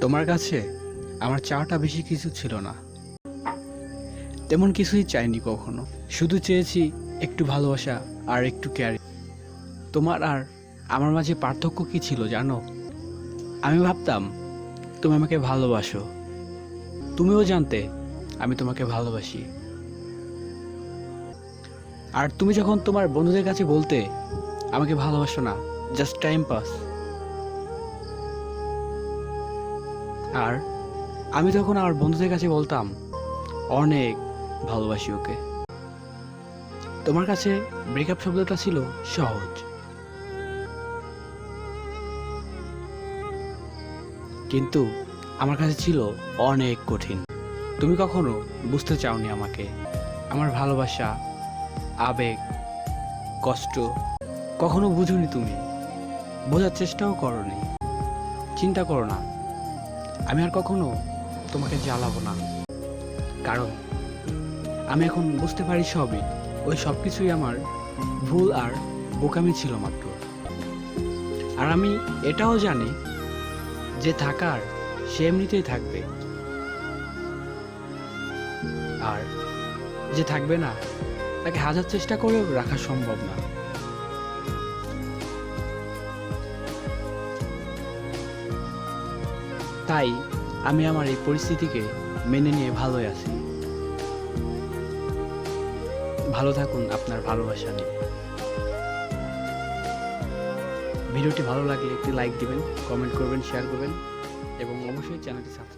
তোমার কাছে আমার চাওয়াটা বেশি কিছু ছিল না, তেমন কিছুই চাইনি কখনো। শুধু চেয়েছি একটু ভালোবাসা আর একটু কেয়ার। তোমার আর আমার মাঝে পার্থক্য কি ছিল জানো? আমি ভাবতাম তুমি আমাকে ভালোবাসো, তুমিও জানতে আমি তোমাকে ভালোবাসি। আর তুমি যখন তোমার বন্ধুদের কাছে বলতে আমাকে ভালোবাসো না, জাস্ট টাইম পাস, আর আমি তখন আমার বন্ধুদের কাছে বলতাম অনেক ভালোবাসি ওকে। তোমার কাছে ব্রেকআপ শব্দটা ছিল সহজ, কিন্তু আমার কাছে ছিল অনেক কঠিন। তুমি কখনো বুঝতে চাওনি আমাকে, আমার ভালোবাসা, আবেগ, কষ্ট কখনো বুঝোনি। তুমি বোঝার চেষ্টাও করনি। চিন্তা করো না, আমি আর কখনো তোমাকে জ্বালাবো না, কারণ আমি এখন বুঝতে পারি সবই, ওই সব কিছুই আমার ভুল আর বোকামি ছিল মাত্র। আর আমি এটাও জানি যে থাকার সে এমনিতেই থাকবে, আর যে থাকবে না তাকে হাজার চেষ্টা করেও রাখা সম্ভব না। তাই আমি আমার এই পরিস্থিতিকে মেনে নিয়ে ভালোই আছি। ভালো থাকুন আপনার ভালোবাসা নিয়ে। ভিডিওটি ভালো লাগলে একটি লাইক দিবেন, কমেন্ট করবেন, শেয়ার করবেন এবং অবশ্যই চ্যানেলটি সাবস্ক্রাইব